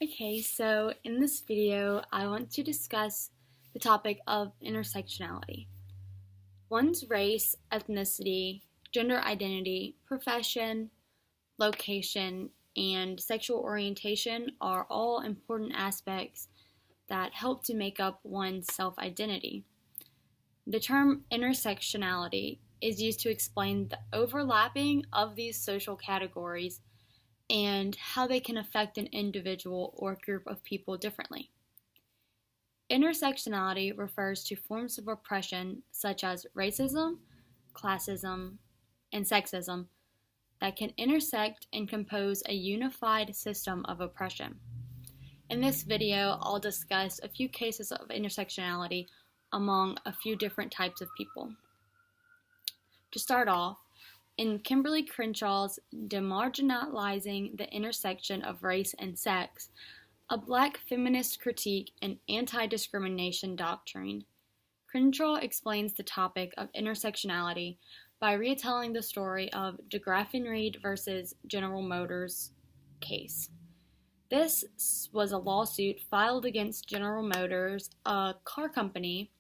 Okay, so in this video, I want to discuss the topic of intersectionality. One's race, ethnicity, gender identity, profession, location, and sexual orientation are all important aspects that help to make up one's self-identity. The term intersectionality is used to explain the overlapping of these social categories and how they can affect an individual or group of people differently. Intersectionality refers to forms of oppression such as racism, classism, and sexism that can intersect and compose a unified system of oppression. In this video, I'll discuss a few cases of intersectionality among a few different types of people. To start off, in Kimberly Crenshaw's Demarginalizing the Intersection of Race and Sex, a Black feminist critique and anti-discrimination doctrine, Crenshaw explains the topic of intersectionality by retelling the story of DeGraff Reed versus General Motors case. This was a lawsuit filed against General Motors, a car company,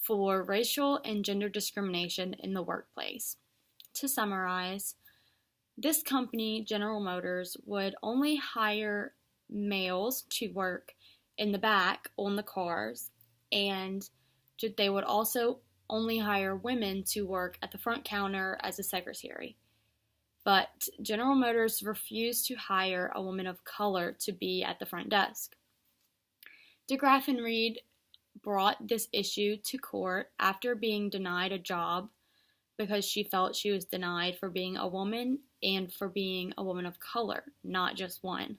for racial and gender discrimination in the workplace. To summarize, this company, General Motors, would only hire males to work in the back on the cars, and they would also only hire women to work at the front counter as a secretary. But General Motors refused to hire a woman of color to be at the front desk. DeGraff Reed brought this issue to court after being denied a job because she felt she was denied for being a woman and for being a woman of color, not just one.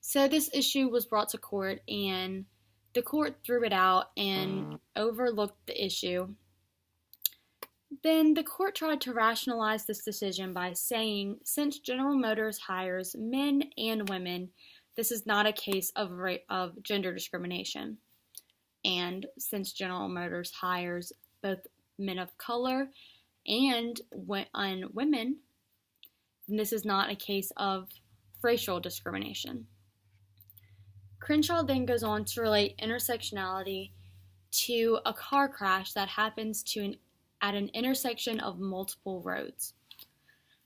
So this issue was brought to court, and the court threw it out and overlooked the issue. Then the court tried to rationalize this decision by saying, since General Motors hires men and women, this is not a case of gender discrimination. And since General Motors hires both men of color and women, this is not a case of racial discrimination. Crenshaw then goes on to relate intersectionality to a car crash that happens at an intersection of multiple roads.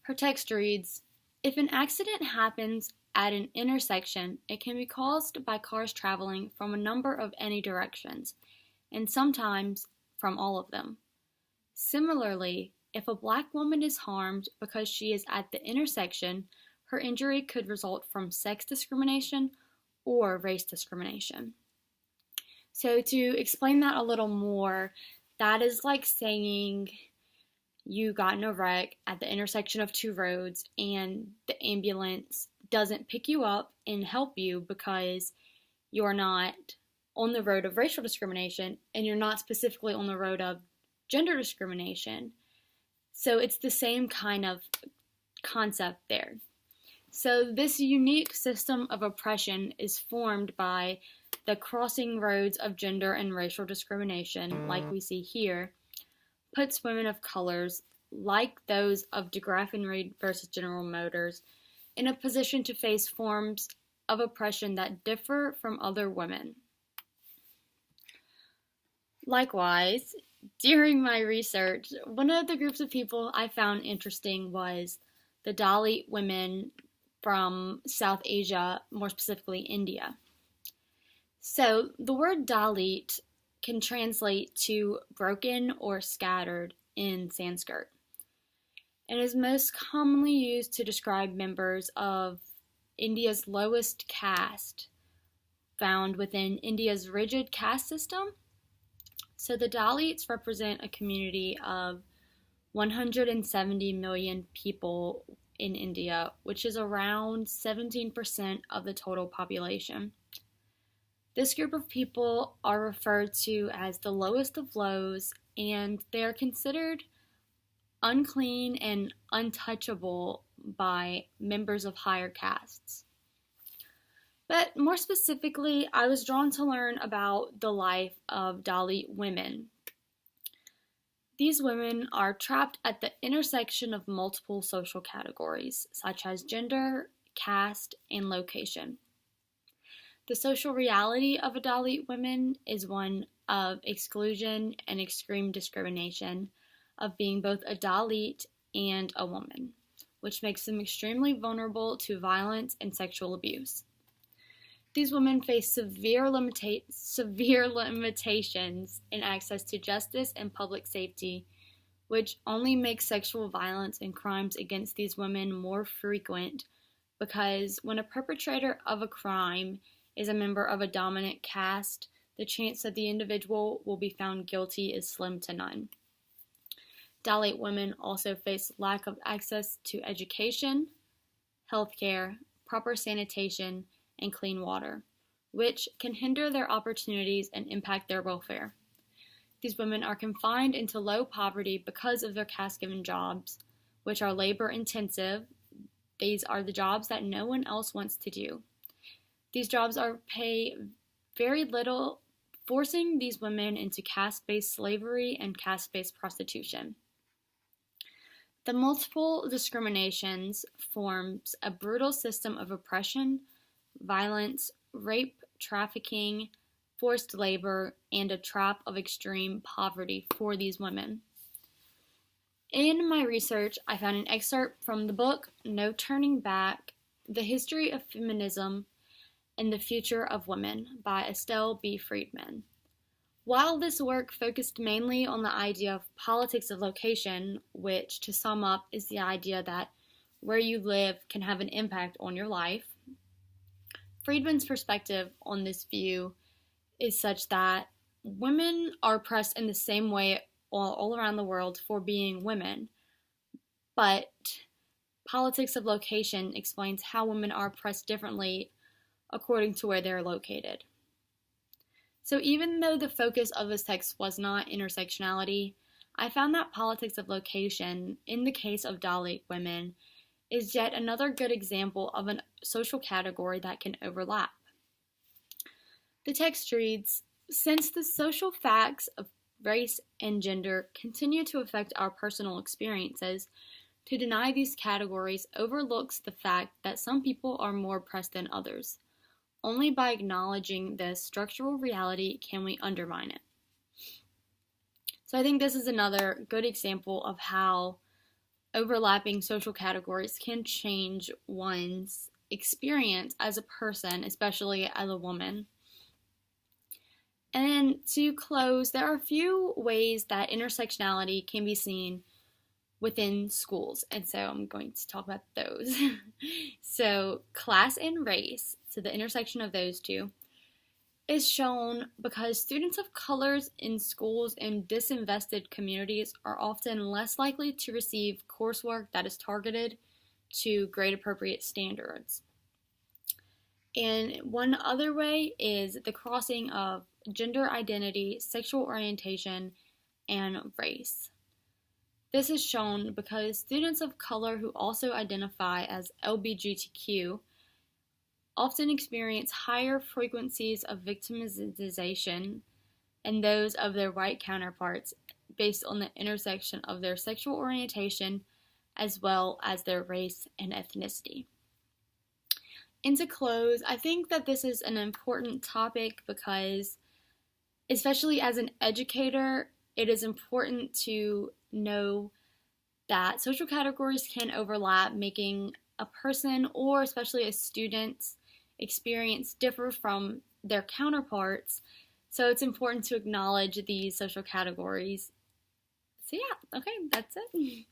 Her text reads, "If an accident happens at an intersection, it can be caused by cars traveling from a number of any directions, and sometimes from all of them. Similarly, if a Black woman is harmed because she is at the intersection, her injury could result from sex discrimination or race discrimination." So to explain that a little more, that is like saying you got in a wreck at the intersection of two roads and the ambulance doesn't pick you up and help you because you're not on the road of racial discrimination and you're not specifically on the road of gender discrimination. So it's the same kind of concept there. So this unique system of oppression is formed by the crossing roads of gender and racial discrimination, like we see here, puts women of colors, like those of DeGraff Reed versus General Motors, in a position to face forms of oppression that differ from other women. Likewise, during my research, one of the groups of people I found interesting was the Dalit women from South Asia, more specifically India. So the word Dalit can translate to broken or scattered in Sanskrit, and is most commonly used to describe members of India's lowest caste, found within India's rigid caste system. So the Dalits represent a community of 170 million people in India, which is around 17% of the total population. This group of people are referred to as the lowest of lows, and they are considered unclean and untouchable by members of higher castes. But more specifically, I was drawn to learn about the life of Dalit women. These women are trapped at the intersection of multiple social categories, such as gender, caste, and location. The social reality of Dalit women is one of exclusion and extreme discrimination, of being both a Dalit and a woman, which makes them extremely vulnerable to violence and sexual abuse. These women face severe limitations in access to justice and public safety, which only makes sexual violence and crimes against these women more frequent, because when a perpetrator of a crime is a member of a dominant caste, the chance that the individual will be found guilty is slim to none. Dalit women also face lack of access to education, healthcare, proper sanitation, and clean water, which can hinder their opportunities and impact their welfare. These women are confined into low poverty because of their caste-given jobs, which are labor-intensive. These are the jobs that no one else wants to do. These jobs pay very little, forcing these women into caste-based slavery and caste-based prostitution. The multiple discriminations forms a brutal system of oppression, violence, rape, trafficking, forced labor, and a trap of extreme poverty for these women. In my research, I found an excerpt from the book No Turning Back: The History of Feminism and the Future of Women by Estelle B. Friedman. While this work focused mainly on the idea of politics of location, which, to sum up, is the idea that where you live can have an impact on your life, Friedman's perspective on this view is such that women are oppressed in the same way all around the world for being women, but politics of location explains how women are oppressed differently according to where they're located. So even though the focus of this text was not intersectionality, I found that politics of location, in the case of Dalit women, is yet another good example of a social category that can overlap. The text reads, "Since the social facts of race and gender continue to affect our personal experiences, to deny these categories overlooks the fact that some people are more oppressed than others. Only by acknowledging this structural reality can we undermine it." So I think this is another good example of how overlapping social categories can change one's experience as a person, especially as a woman. And then to close, there are a few ways that intersectionality can be seen within schools, and so I'm going to talk about those. So class and race, so the intersection of those two, is shown because students of colors in schools in disinvested communities are often less likely to receive coursework that is targeted to grade appropriate standards. And one other way is the crossing of gender identity, sexual orientation, and race. This is shown because students of color who also identify as LGBTQ often experience higher frequencies of victimization than those of their white counterparts based on the intersection of their sexual orientation as well as their race and ethnicity. And to close, I think that this is an important topic because, especially as an educator, it is important to know that social categories can overlap, making a person, or especially a student's experience, differ from their counterparts. So it's important to acknowledge these social categories. So yeah, okay, that's it.